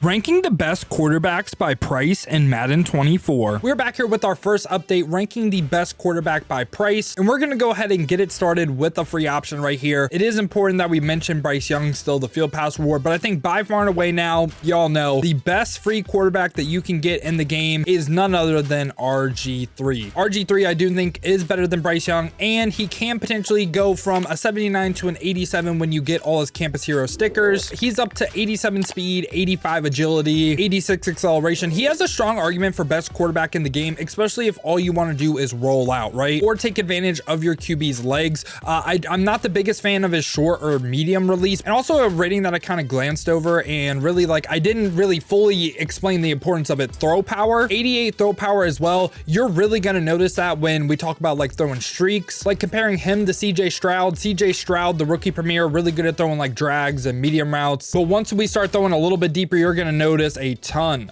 Ranking the best quarterbacks by price in Madden 24. We're back here with our first update, ranking the best quarterback by price, and we're going to go ahead and get it started with a free option right here. It is important that we mention Bryce Young still, the Field Pass reward, but I think by far and away now, y'all know, the best free quarterback that you can get in the game is none other than RG3. RG3, I do think, is better than Bryce Young, and he can potentially go from a 79 to an 87 when you get all his Campus Hero stickers. He's up to 87 speed, 85 agility, 86 acceleration. He has a strong argument for best quarterback in the game, especially if all you want to do is roll out, right? Or take advantage of your QB's legs. I'm not the biggest fan of his short or medium release, and also a rating that I kind of glanced over and really I didn't really fully explain the importance of it. Throw power, 88 throw power as well. You're really going to notice that when we talk about throwing streaks, comparing him to CJ Stroud, the rookie premier, really good at throwing drags and medium routes. But once we start throwing a little bit deeper, you're going to notice a ton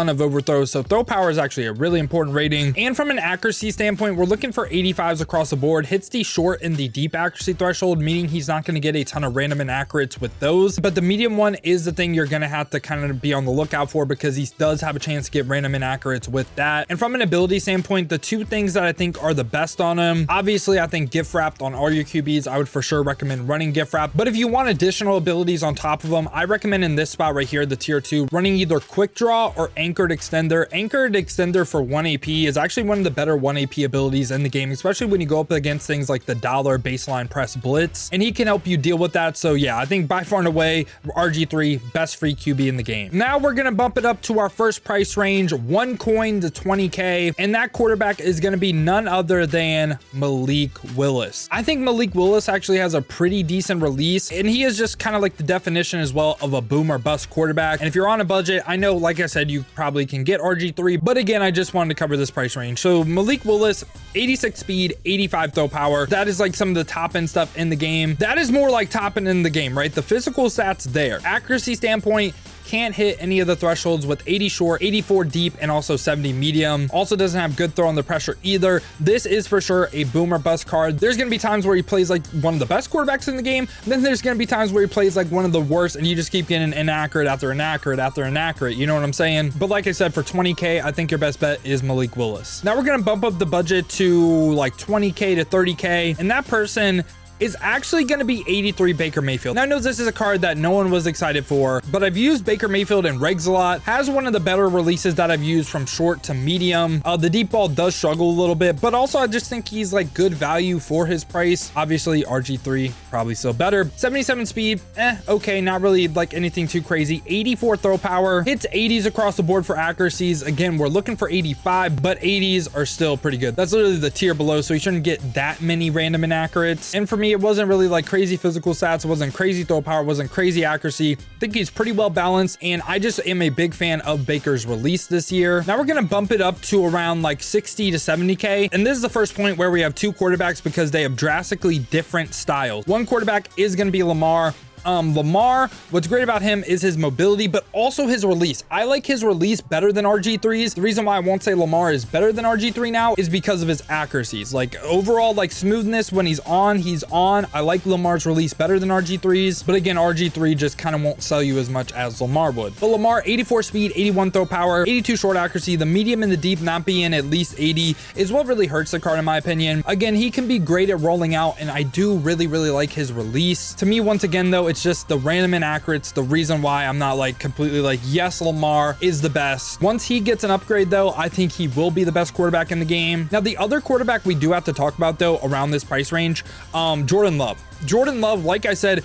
of overthrows. So throw power is actually a really important rating. And from an accuracy standpoint, we're looking for 85s across the board. Hits the short and the deep accuracy threshold, meaning he's not going to get a ton of random inaccurates with those. But the medium one is the thing you're going to have to kind of be on the lookout for, because he does have a chance to get random inaccurates with that. And from an ability standpoint, the two things that I think are the best on him, obviously I think gift wrapped on all your QBs. I would for sure recommend running gift wrap. But if you want additional abilities on top of them, I recommend in this spot right here, the tier 2, running either quick draw or anchored extender. Anchored extender for 1 AP is actually one of the better 1 AP abilities in the game, especially when you go up against things like the dollar baseline press blitz, and he can help you deal with that. So yeah, I think by far and away, RG3, best free QB in the game. Now we're going to bump it up to our first price range, 1 coin to 20K, and that quarterback is going to be none other than Malik Willis. I think Malik Willis actually has a pretty decent release, and he is just kind of the definition as well of a boom or bust quarterback. And if you're on a budget, I know, like I said, you probably can get RG3, but again, I just wanted to cover this price range. So Malik Willis, 86 speed, 85 throw power. That is some of the top end stuff in the game. That is more top end in the game, right? The physical stats there. Accuracy standpoint, can't hit any of the thresholds with 80 short, 84 deep, and also 70 medium. Also doesn't have good throw under pressure either. This is for sure a boom or bust card. There's going to be times where he plays one of the best quarterbacks in the game. Then there's going to be times where he plays one of the worst, and you just keep getting inaccurate after inaccurate after inaccurate. You know what I'm saying? But like I said, for 20K, I think your best bet is Malik Willis. Now we're going to bump up the budget to 20K to 30K, and that person is actually going to be 83 Baker Mayfield. Now I know this is a card that no one was excited for, but I've used Baker Mayfield in regs a lot. Has one of the better releases that I've used from short to medium. The deep ball does struggle a little bit, but also I just think he's good value for his price. Obviously RG3 probably still better. 77 speed, okay, not really anything too crazy. 84 throw power, hits 80s across the board for accuracies. Again, we're looking for 85, but 80s are still pretty good. That's literally the tier below, so you shouldn't get that many random inaccurates. And for me, it wasn't really crazy physical stats. It wasn't crazy throw power. It wasn't crazy accuracy. I think he's pretty well balanced, and I just am a big fan of Baker's release this year. Now we're going to bump it up to around 60 to 70K. And this is the first point where we have two quarterbacks because they have drastically different styles. One quarterback is going to be Lamar. Lamar, what's great about him is his mobility, but also his release. I like his release better than RG3's. The reason why I won't say Lamar is better than RG3 now is because of his accuracies. Overall, smoothness when he's on. I like Lamar's release better than RG3's, but again, RG3 just kind of won't sell you as much as Lamar would. But Lamar, 84 speed, 81 throw power, 82 short accuracy. The medium and the deep not being at least 80 is what really hurts the card in my opinion. Again, he can be great at rolling out, and I do really like his release. To me, once again though, it's just the random inaccurates, the reason why I'm not completely yes, Lamar is the best. Once he gets an upgrade though, I think he will be the best quarterback in the game. Now the other quarterback we do have to talk about though around this price range, Jordan Love. Jordan Love, like I said,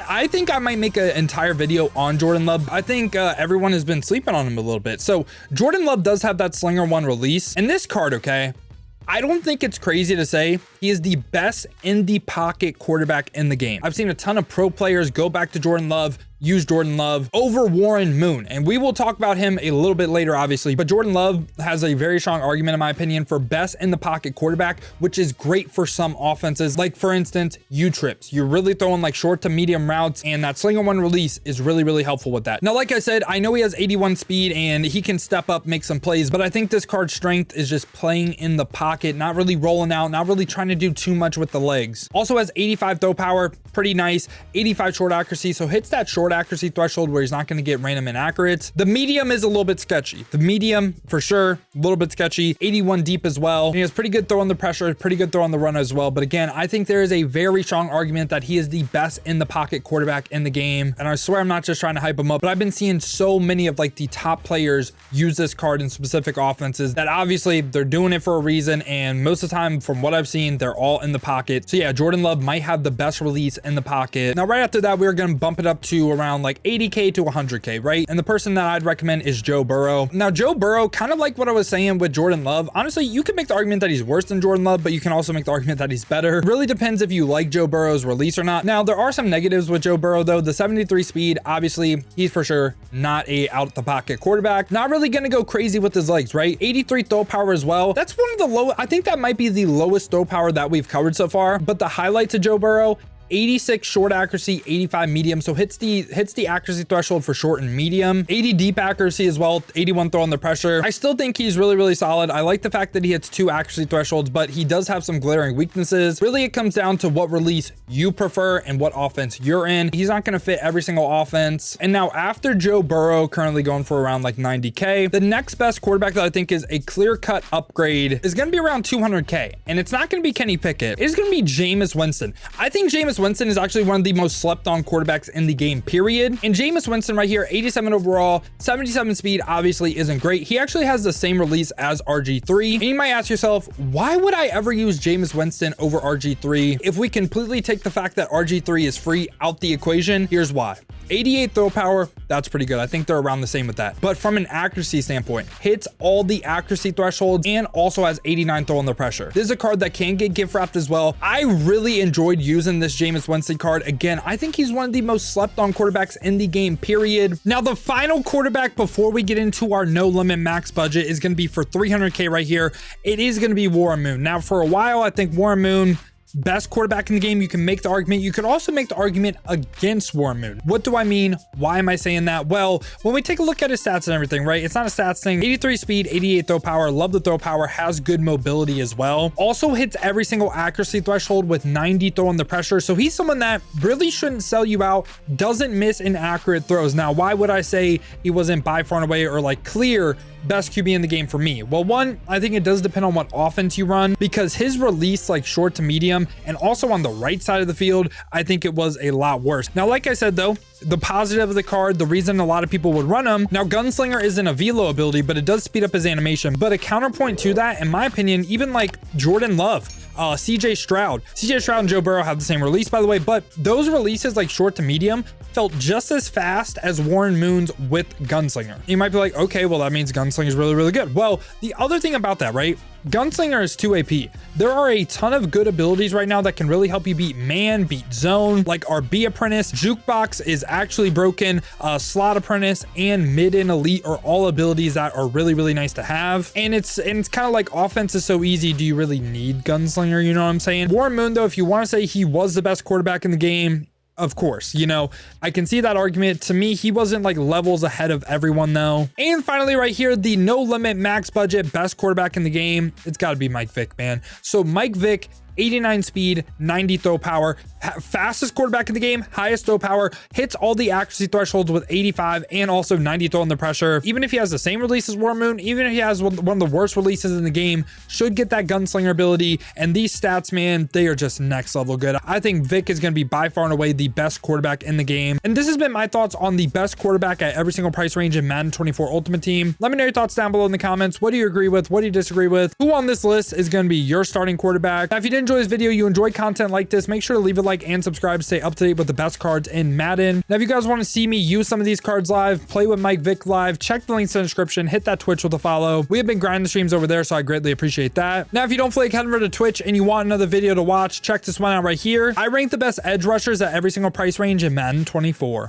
I think I might make an entire video on Jordan Love. I think everyone has been sleeping on him a little bit. So Jordan Love does have that Slinger 1 release, and this card, okay, I don't think it's crazy to say he is the best in the pocket quarterback in the game. I've seen a ton of pro players go back to Jordan Love, use Jordan Love over Warren Moon, and we will talk about him a little bit later, obviously, but Jordan Love has a very strong argument, in my opinion, for best in the pocket quarterback, which is great for some offenses. For instance, U-trips. You're really throwing short to medium routes, and that Slinger 1 release is really helpful with that. Now, like I said, I know he has 81 speed and he can step up, make some plays, but I think this card's strength is just playing in the pocket, not really rolling out, not really trying to do too much with the legs. Also has 85 throw power, pretty nice. 85 short accuracy, so hits that short accuracy threshold where he's not going to get random inaccurates. The medium is a little bit sketchy. The medium, for sure, a little bit sketchy. 81 deep as well. And he has pretty good throw on the pressure, pretty good throw on the run as well. But again, I think there is a very strong argument that he is the best in the pocket quarterback in the game. And I swear I'm not just trying to hype him up, but I've been seeing so many of like the top players use this card in specific offenses that obviously they're doing it for a reason. And most of the time, from what I've seen, they're all in the pocket. So yeah, Jordan Love might have the best release in the pocket. Now, right after that, we're going to bump it up to around like 80K to 100K, right? And the person that I'd recommend is Joe Burrow. Now, Joe Burrow, kind of like what I was saying with Jordan Love, honestly, you can make the argument that he's worse than Jordan Love, but you can also make the argument that he's better. It really depends if you like Joe Burrow's release or not. Now, there are some negatives with Joe Burrow though. The 73 speed, obviously, he's for sure not a out the pocket quarterback. Not really going to go crazy with his legs, right? 83 throw power as well. That's one of the low, I think that might be the lowest throw power that we've covered so far. But the highlights of Joe Burrow, 86 short accuracy, 85 medium, so hits the accuracy threshold for short and medium. 80 deep accuracy as well, 81 throw under pressure. I still think he's really solid. I like the fact that he hits 2 accuracy thresholds, but he does have some glaring weaknesses. Really, it comes down to what release you prefer and what offense you're in. He's not going to fit every single offense. And now after Joe Burrow, currently going for around like 90K, the next best quarterback that I think is a clear-cut upgrade is going to be around 200K. And it's not going to be Kenny Pickett. It's going to be Jameis Winston. I think Jameis Winston is actually one of the most slept on quarterbacks in the game, period. And Jameis Winston right here, 87 overall, 77 speed, obviously isn't great. He actually has the same release as RG3. And you might ask yourself, why would I ever use Jameis Winston over RG3? If we completely take the fact that RG3 is free out the equation, here's why. 88 throw power, that's pretty good. I think they're around the same with that. But from an accuracy standpoint, hits all the accuracy thresholds and also has 89 throw under pressure. This is a card that can get gift wrapped as well. I really enjoyed using this Jameis Winston card. Again, I think he's one of the most slept on quarterbacks in the game, period. Now, the final quarterback before we get into our no limit max budget is going to be for 300K right here. It is going to be Warren Moon. Now, for a while, I think Warren Moon, best quarterback in the game. You can make the argument. You could also make the argument against Warren Moon. What do I mean? Why am I saying that? Well, when we take a look at his stats and everything, right? It's not a stats thing. 83 speed, 88 throw power. Love the throw power. Has good mobility as well. Also hits every single accuracy threshold with 90 throw under pressure. So he's someone that really shouldn't sell you out. Doesn't miss inaccurate throws. Now, why would I say he wasn't by far and away or like clear best QB in the game for me? Well, one, I think it does depend on what offense you run, because his release like short to medium and also on the right side of the field, I think it was a lot worse. Now, like I said, though, the positive of the card, the reason a lot of people would run him. Now, Gunslinger isn't a velo ability, but it does speed up his animation. But a counterpoint to that, in my opinion, even like Jordan Love, CJ Stroud and Joe Burrow have the same release, by the way, but those releases like short to medium felt just as fast as Warren Moon's with Gunslinger. You might be like, okay, well, that means Gunslinger is really good. Well, the other thing about that, right? Gunslinger is 2 AP. There are a ton of good abilities right now that can really help you beat man, beat zone, like RB Apprentice. Jukebox is actually broken. Slot Apprentice and Mid and Elite are all abilities that are really nice to have. And it's kind of like offense is so easy. Do you really need Gunslinger? You know what I'm saying? Warren Moon, though, if you want to say he was the best quarterback in the game, of course, you know, I can see that argument. To me, he wasn't like levels ahead of everyone though. And finally, right here, the no limit max budget best quarterback in the game, it's got to be Mike Vick, man. So Mike Vick, 89 speed, 90 throw power, fastest quarterback in the game, highest throw power, hits all the accuracy thresholds with 85 and also 90 throw under pressure. Even if he has the same release as Warren Moon, even if he has one of the worst releases in the game, should get that gunslinger ability. And these stats, man, they are just next level good. I think Vic is going to be by far and away the best quarterback in the game. And this has been my thoughts on the best quarterback at every single price range in Madden 24 Ultimate Team. Let me know your thoughts down below in the comments. What do you agree with? What do you disagree with? Who on this list is going to be your starting quarterback? Now, if you did enjoy this video, you enjoy content like this, make sure to leave a like and subscribe to stay up to date with the best cards in Madden. Now, if you guys want to see me use some of these cards live, play with Mike Vick live, check the links in the description, hit that Twitch with a follow. We have been grinding the streams over there, so I greatly appreciate that. Now, if you don't flake, head over to Twitch and you want another video to watch, check this one out right here. I rank the best edge rushers at every single price range in Madden 24.